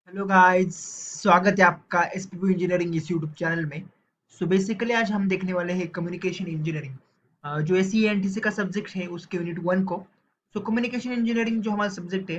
Hello guys, स्वागत है आपका एसपीपी इंजीनियरिंग इस यूट्यूब चैनल में। सो बेसिकली आज हम देखने वाले हैं कम्युनिकेशन इंजीनियरिंग, जो एसईएनटीसी का सब्जेक्ट है उसके यूनिट वन को। सो कम्युनिकेशन इंजीनियरिंग जो हमारा सब्जेक्ट है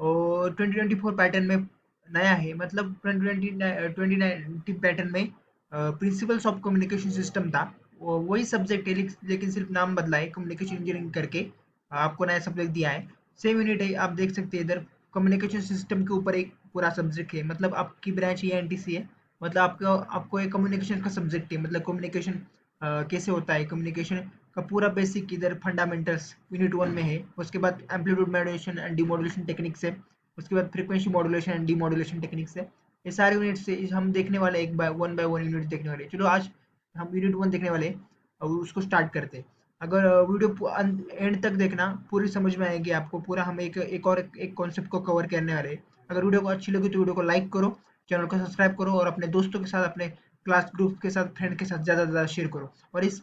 और 2024 पैटर्न में नया है, मतलब 2019 पैटर्न में प्रिंसिपल्स ऑफ कम्युनिकेशन सिस्टम था। वही सब्जेक्ट है, लेकिन सिर्फ नाम बदला है, कम्युनिकेशन इंजीनियरिंग करके आपको नया सब्जेक्ट दिया है। सेम यूनिट है, आप देख सकते हैं इधर। कम्युनिकेशन सिस्टम के ऊपर एक पूरा सब्जेक्ट है, मतलब आपकी ब्रांच ये एनटीसी है। मतलब आपको आपको एक कम्युनिकेशन का सब्जेक्ट है, मतलब कम्युनिकेशन कैसे होता है, कम्युनिकेशन का पूरा बेसिक इधर फंडामेंटल्स यूनिट वन में है। उसके बाद amplitude modulation and demodulation techniques है। उसके बाद frequency modulation and demodulation techniques है। ये सारे यूनिट से हम देखने वाले, एक बाय वन यूनिट देखने वाले। चलो आज हम यूनिट वन देखने वाले हैं और उसको स्टार्ट करते हैं। अगर वीडियो एंड तक देखना, पूरी समझ में आएगी आपको। पूरा हम एक कॉन्सेप्ट को कवर करने वाले हैं। अगर वीडियो को अच्छी लगी तो वीडियो को लाइक करो, चैनल को सब्सक्राइब करो और अपने दोस्तों के साथ, अपने क्लास ग्रुप के साथ, फ्रेंड के साथ ज़्यादा से ज़्यादा शेयर करो। और इस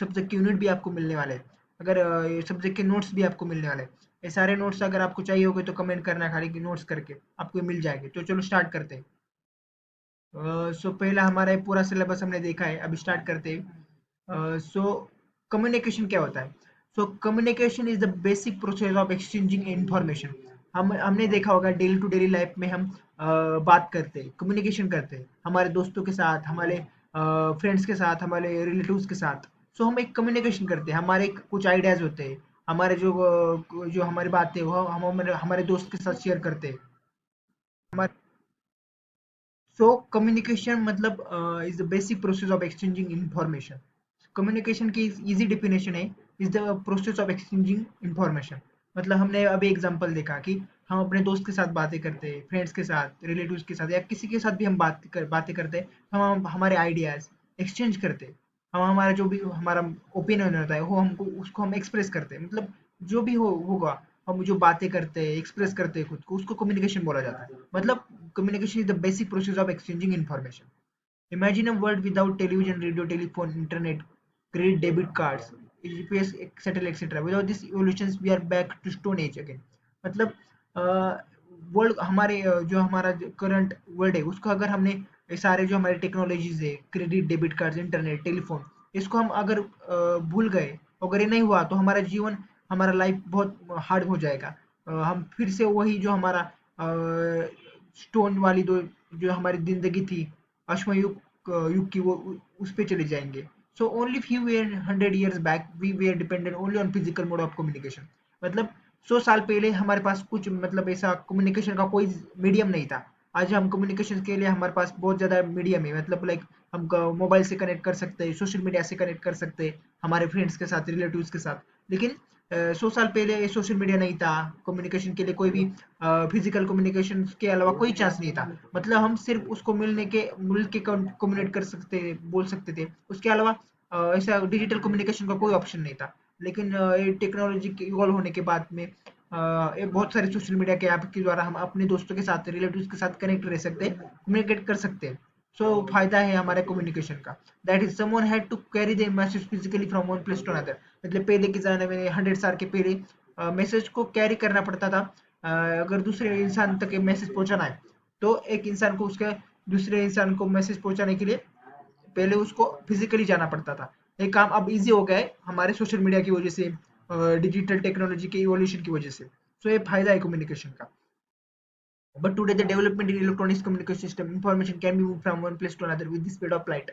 सब्जेक्ट के यूनिट भी आपको मिलने वाले हैं। अगर ये सब्जेक्ट के नोट्स भी आपको मिलने वाले हैं। ये सारे नोट्स अगर आपको चाहिए होंगे तो कमेंट करना, खाली कि नोट्स करके आपको ये मिल जाएंगे। तो चलो स्टार्ट करते हैं। सो पहला हमारा ये पूरा सिलेबस हमने देखा है, अभी स्टार्ट करते हैं। सो कम्युनिकेशन क्या होता है? So communication is the basic process of exchanging information. हमने देखा होगा डेली टू डेली लाइफ में हम बात करते हैं, कम्युनिकेशन करते हैं हमारे दोस्तों के साथ, हमारे फ्रेंड्स के साथ, हमारे रिलेटिव्स के साथ। सो हम एक कम्युनिकेशन करते हैं, हमारे कुछ आइडियाज होते हैं, हमारे जो हमारी बातें वो हम हमारे दोस्त के साथ शेयर करते हैं। हमारे सो कम्युनिकेशन मतलब is the basic process of exchanging information. Communication की इजी डेफिनेशन है, is the process of exchanging information. मतलब हमने अभी एग्जांपल देखा कि हम अपने दोस्त के साथ बातें करते हैं, फ्रेंड्स के साथ, रिलेटिव्स के साथ, या किसी के साथ भी हम बातें करते हैं। हम हमारे आइडियाज एक्सचेंज करते हैं। हम हमारा जो भी हमारा ओपिनियन होता है वो हमको उसको हम एक्सप्रेस करते हैं। मतलब जो भी होगा, हम जो बातें करते हैं, एक्सप्रेस करते हैं खुद को, उसको कम्युनिकेशन बोला जाता है। मतलब communication is the basic process of exchanging information. Imagine a world without television, radio, telephone, internet, credit, debit cards, GPS, etc. etc. Without these evolutions, we are back to Stone Age again. मतलब world हमारे जो हमारा current world है उसको अगर हमने ये सारे जो हमारे टेक्नोलॉजीज है, credit, debit card, internet, telephone, इसको हम अगर भूल गए, अगर ये नहीं हुआ तो हमारा जीवन, हमारा लाइफ बहुत हार्ड हो जाएगा। हम फिर से वही जो हमारा स्टोन वाली दो जो हमारी जिंदगी थी, अश्मयुग युग की, वो उस पे चले जाएंगे। So only few 100 years back we were dependent only on physical mode of communication. मतलब 100 साल पहले हमारे पास कुछ, मतलब ऐसा कम्युनिकेशन का कोई मीडियम नहीं था। आज हम कम्युनिकेशन के लिए हमारे पास बहुत ज्यादा मीडियम है। मतलब लाइक हम मोबाइल से कनेक्ट कर सकते हैं, सोशल मीडिया से कनेक्ट कर सकते हैं हमारे फ्रेंड्स के साथ, रिलेटिव्स के साथ। लेकिन 100 साल पहले सोशल मीडिया नहीं था, कम्युनिकेशन के लिए कोई भी फिजिकल कम्युनिकेशन के अलावा कोई चांस नहीं था। मतलब हम सिर्फ उसको मिल के कम्युनिकेट कर सकते, बोल सकते थे। उसके अलावा ऐसा डिजिटल कम्युनिकेशन का कोई ऑप्शन नहीं था। लेकिन ये टेक्नोलॉजी के इवॉल्व होने के बाद में ये बहुत सारे सोशल मीडिया के ऐप के द्वारा हम अपने दोस्तों के साथ, रिलेटिव्स के साथ कनेक्ट रह सकते हैं, कम्युनिकेट कर सकते हैं। सो फायदा है हमारे कम्युनिकेशन का। That is someone had to carry the message physically from one place to another. मतलब पहले के जमाने में 100 साल के पहले मैसेज को कैरी करना पड़ता था। अगर दूसरे इंसान तक मैसेज पहुंचाना है तो एक इंसान को उसके दूसरे इंसान को मैसेज पहुंचाने के लिए पहले उसको फिजिकली जाना पड़ता था। ये काम अब इजी हो गया है हमारे सोशल मीडिया की वजह से, डिजिटल टेक्नोलॉजी के इवोल्यूशन की वजह से। सो ये फायदा है कम्युनिकेशन का। But today, the development in electronics communication system, information can be moved from one place to another with the speed of light.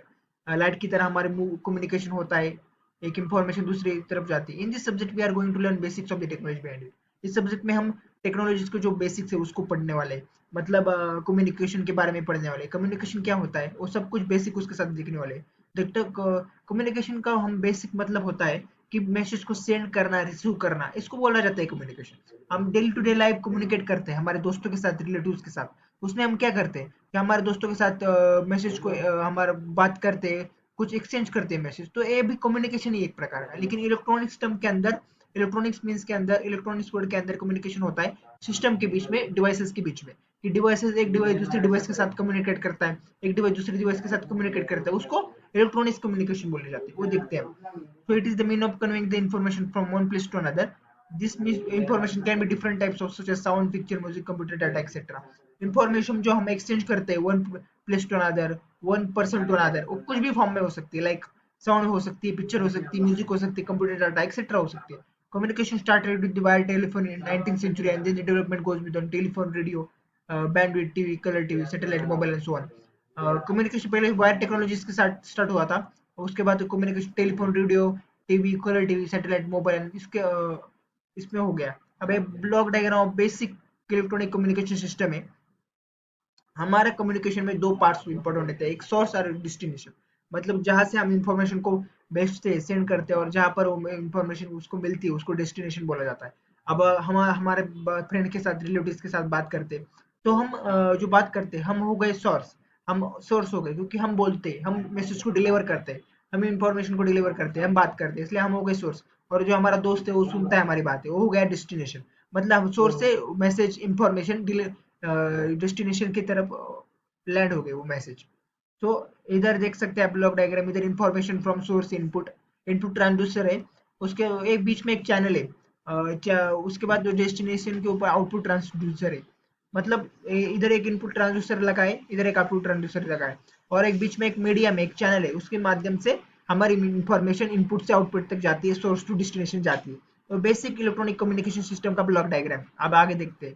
Light की तरह हमारे कम्युनिकेशन होता है, एक इंफॉर्मेशन दूसरी तरफ जाती है। In this subject we are going to learn basics of the technology behind it. इस सब्जेक्ट में हम टेक्नोलॉजीज के जो बेसिक्स है उसको पढ़ने वाले हैं। मतलब कम्युनिकेशन के बारे में पढ़ने वाले, कम्युनिकेशन क्या होता है वो सब कुछ बेसिक उसके साथ देखने वाले। जब तक कम्युनिकेशन का हम बेसिक मतलब होता है कि मैसेज को सेंड करना, रिसीव करना, इसको बोला जाता है कम्युनिकेशन। हम daily to day life communicate करते हैं हमारे दोस्तों के साथ, रिलेटिव्स के साथ। उसमें हम क्या करते हैं कि हमारे दोस्तों के साथ मैसेज को हमारा बात करते हैं, कुछ एक्सचेंज करते हैं मैसेज। तो ये भी कम्युनिकेशन ही एक प्रकार का। लेकिन इलेक्ट्रॉनिक सिस्टम के अंदर, इलेक्ट्रॉनिक्स मीन्स के अंदर, इलेक्ट्रॉनिक्स वर्ड के अंदर कम्युनिकेशन होता है सिस्टम के बीच में, डिवाइसेस के बीच में। कि डिवाइसेस, एक डिवाइस दूसरे डिवाइस के साथ कम्युनिकेट करता है, एक डिवाइस दूसरे डिवाइस के साथ कम्युनिकेट करता है, उसको इलेक्ट्रॉनिक्स कम्युनिकेशन बोले जाते हैं। वो देखते हैं हम। So it is the mean of conveying the information from one place to another. This information can be different types of, such as sound, picture, music, computer data, etc. Information जो हम exchange करते हैं one place to another, one person to another, वो कुछ भी form में हो सकती है, लाइक साउंड हो सकती है, पिक्चर हो सकती है, म्यूजिक हो सकती है, कंप्यूटर डाटा एक्सेट्रा हो सकती है. Communication started with the wire telephone in 19th century, and then the development goes with on telephone, radio, bandwidth, TV, color TV, satellite, mobile, and so on. Communication पहले wire technologies के साथ start हुआ था, उसके बाद communication telephone, radio, TV, colour TV, satellite, mobile, इसके इसमें हो गया. अब एक block diagram basic electronic communication system है. हमारे कम्युनिकेशन में दो पार्ट्स इंपॉर्टेंट होते हैं, एक सोर्स और डेस्टिनेशन. मतलब जहां से हम इंफॉर्मेशन को भेजते हैं, सेंड करते हैं, और जहां पर वो इंफॉर्मेशन उसको मिलती है उसको डेस्टिनेशन बोला जाता है. अब हम हमारे फ्रेंड के साथ, रिलेटिव्स के साथ बात करते हैं, तो हम जो बात करते हैं हम हो गए सोर्स. हम सोर्स हो गए क्योंकि हम बोलते हैं, हम मैसेज को डिलीवर करते हैं, हम इंफॉर्मेशन को डिलीवर करते हैं, हम बात करते हैं, इसलिए हम हो गए सोर्स. और जो हमारा दोस्त है वो सुनता है हमारी बातें, वो हो गया डेस्टिनेशन. मतलब हम सोर्स से मैसेज इंफॉर्मेशन डेस्टिनेशन की तरफ लैंड हो गए वो मैसेज. तो इधर देख सकते हैं आप ब्लॉक डायग्राम, इधर information from source, input, input transducer है, उसके एक बीच में एक चैनल है. उसके बाद जो डेस्टिनेशन के ऊपर आउटपुट ट्रांसड्यूसर है. मतलब इधर एक इनपुट ट्रांसड्यूसर लगा है, इधर एक आउटपुट ट्रांसड्यूसर लगा है, और एक बीच में एक मीडियम है, एक चैनल है, उसके माध्यम से हमारी इंफॉर्मेशन इनपुट से आउटपुट तक जाती है, सोर्स टू डेस्टिनेशन जाती है. तो बेसिक इलेक्ट्रॉनिक कम्युनिकेशन सिस्टम का ब्लॉक डायग्राम. अब आगे देखते हैं.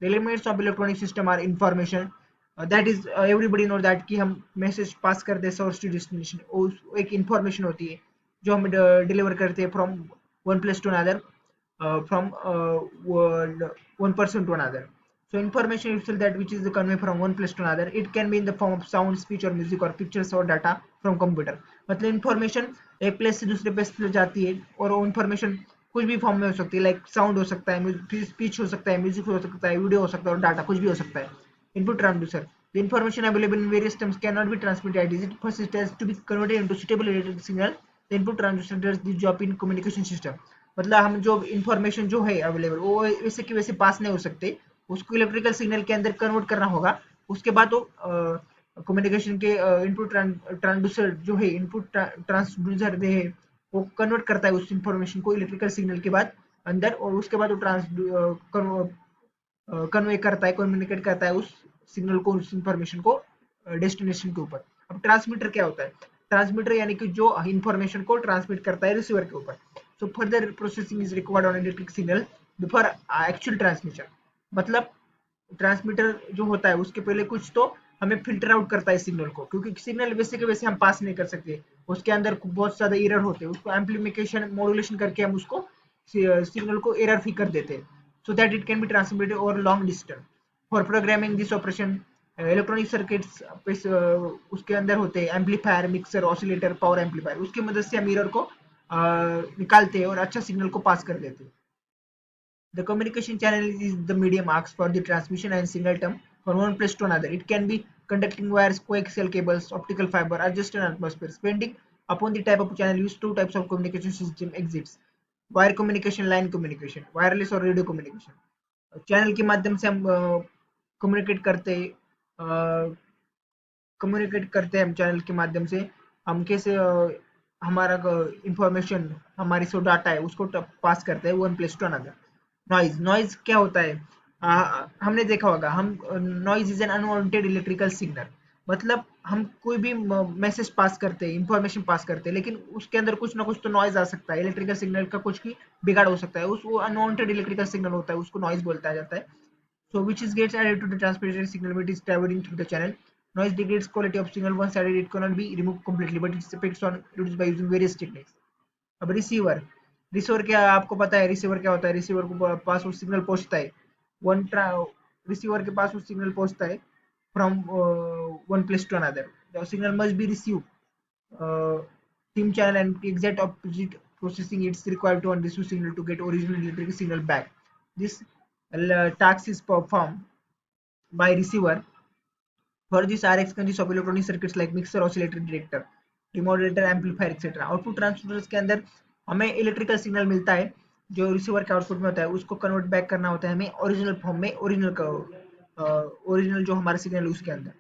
The elements of electronic system are information. That is everybody know that कि हम मैसेज पास करते हैं सोर्स टू डेस्टिनेशन, एक इंफॉर्मेशन होती है जो हम डिलीवर करते हैं from one place to another, from one person to another. So information itself that which is conveyed from one place to another. It can be in the form of sound, speech or music or pictures or data from computer. मतलब information एक place से दूसरे place पे जाती है, और वो information कुछ भी फॉर्म में हो सकती है, लाइक साउंड हो सकता है, स्पीच हो सकता है, म्यूजिक हो सकता है, वीडियो हो सकता है, और डाटा कुछ भी हो सकता है. Input transducer. The information available in various terms cannot be transmitted as it. First, it has to be converted into suitable electrical signal. The input transducer does the job in communication system. मतलब हम जो information जो है available वो वैसे की वैसे पास नहीं हो सकते, उसको इलेक्ट्रिकल सिग्नल के अंदर कन्वर्ट करना होगा. उसके बाद वो कम्युनिकेशन के इनपुट ट्रांसड्यूसर जो है, इनपुट ट्रांसड्यूसर है, वो कन्वर्ट करता है उस इंफॉर्मेशन को इलेक्ट्रिकल सिग्नल के बाद अंदर, और उसके बाद वो कन्वे करता है, कम्युनिकेट करता है उस सिग्नल को, उस इंफॉर्मेशन को डेस्टिनेशन के ऊपर. अब ट्रांसमीटर क्या होता है? ट्रांसमीटर यानी कि जो इंफॉर्मेशन को ट्रांसमिट करता है रिसीवर के ऊपर. So further processing is required on electric signal before actual transmission. मतलब ट्रांसमीटर जो होता है उसके पहले कुछ तो हमें फिल्टर आउट करता है सिग्नल को, क्योंकि सिग्नल वैसे के वैसे हम पास नहीं कर सकते, उसके अंदर बहुत ज्यादा एरर होते हैं, उसको एम्प्लीफिकेशन मॉड्यूलेशन करके हम उसको सिग्नल को एरर फ्री कर देते हैं, so that it can be transmitted over long distance. For programming this operation, electronic circuits उसके अंदर होते हैं, amplifier, mixer, oscillator, power amplifier, उसकी मदद से हम एरर को निकालते हैं और अच्छा सिग्नल को पास कर देते हैं. The communication channel is the medium asked for the transmission and signal term from one place to another. It can be conducting wires, coaxial cables, optical fiber, or just an atmosphere. Depending upon the type of channel used, two types of communication system exists. Wire communication, line communication, wireless और radio communication. Channel के माध्यम से हम communicate करते हम channel के माध्यम से. हम कैसे हमारा इंफॉर्मेशन, हमारी जो डाटा है उसको पास करते हैं one place to another. Noise. Noise क्या होता है? हमने देखा होगा, हम noise is an unwanted electrical signal. मतलब हम कोई भी मैसेज पास करते हैं, इंफॉर्मेशन पास करते हैं, लेकिन उसके अंदर कुछ ना कुछ तो नॉइज आ सकता है, इलेक्ट्रिकल सिग्नल का कुछ भी बिगाड़ हो सकता है, उस वो अनवांटेड इलेक्ट्रिकल सिग्नल होता है, उसको नॉइज बोलता जाता है. So which is gets added to the transmission signal when it is traveling through the channel. Noise degrades quality of signal. Once added, it cannot be removed completely, but its effects on reduced by using various techniques. अब receiver. Receiver क्या आपको पता है? Receiver क्या होता है? Receiver को पास वो सिग्नल पहुंचता है, वन रिसीवर के पास वो सिग्नल पहुंचता है from one place to another. The signal must be receive team channel and exact opposite processing it's required to receive signal to get original electrical signal back. This task is performed by receiver. For this RX consists of electronic circuits like mixer, oscillator, detector, demodulator, amplifier, etc. Output transducers के अंदर हमें electrical signal मिलता है जो receiver के output में होता है, उसको कन्वर्ट बैक करना होता है हमें ओरिजिनल फॉर्म में, ओरिजिनल जो हमारा सिग्नल है उसके अंदर.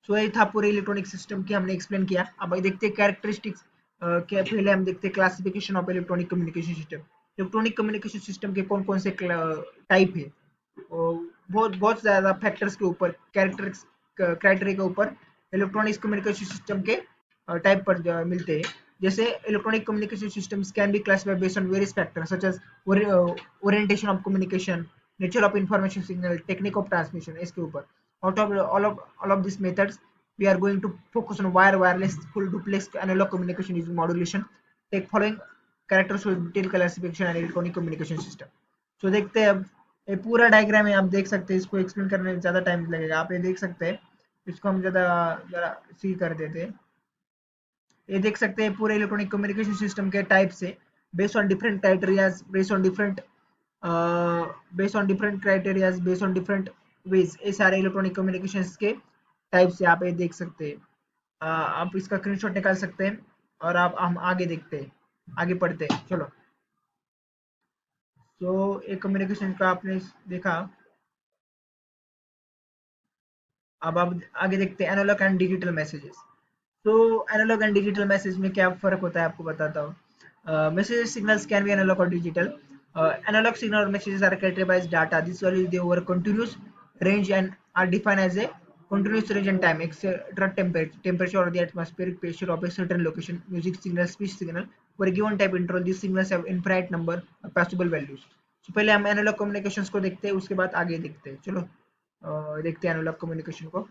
सो ये था पूरे इलेक्ट्रॉनिक सिस्टम की हमने एक्सप्लेन किया. अब देखते हैं कैरेक्टरिस्टिक्स के. पहले हम देखते हैं classification of electronic communication system. Electronic communication system के कौन कौन से टाइप है. बहुत बहुत ज़्यादा फैक्टर्स के ऊपर, कैरेक्टर्स क्राइटेरिया के ऊपर इलेक्ट्रॉनिक्स कम्युनिकेशन सिस्टम के टाइप पर मिलते हैं। जैसे electronic communication systems can be classified based on various factors such as orientation of communication, nature of information signal, technique of transmission, इसके ऊपर out of all of these methods we are going to focus on wire, wireless, full duplex analog communication using modulation. Take following characters with detailed classification and electronic communication system. So देखते हैं अब, ये पूरा diagram है, आप देख सकते हैं, इसको एक्सप्लेन करने में ज़्यादा टाइम लगेगा, आप ये देख सकते हैं। इसको हम ज़्यादा ज़रा सी कर देते हैं। ये देख सकते हैं पूरे इलेक्ट्रॉनिक कम्युनिकेशन सिस्टम के टाइप से, based on different criterias, based on different ways, ये सारे इलेक्ट्रॉनिक कम्युनिकेशन के टाइप से आप ये देख सकते हैं। आप इसका स्क्रीनशॉट निकाल सकते हैं और आप हम आगे देखते हैं, आगे पढ़ते हैं, चलो। तो एक कम्युनिकेशन का आपने देखा, अब आप आगे देखते हैं एनालॉग एंड डिजिटल मैसेजेस। तो एनालॉग एंड डिजिटल मैसेज में क्या फर्क होता है आपको बताता हूँ। Message signals can be analogue और डिजिटल। एनालॉग सिग्नल और messages are characterized by data, this value they over continuous range and are defined as a continuous range and time, etc. Temperature or the atmospheric pressure of a certain location, music signal, speech signal for a given type interval. These signals have infinite number of possible values. So पहले हम analogue communications को देखते हैं, उसके बाद आगे देखते हैं, चलो देखते हैं एनालॉग कम्युनिकेशन को।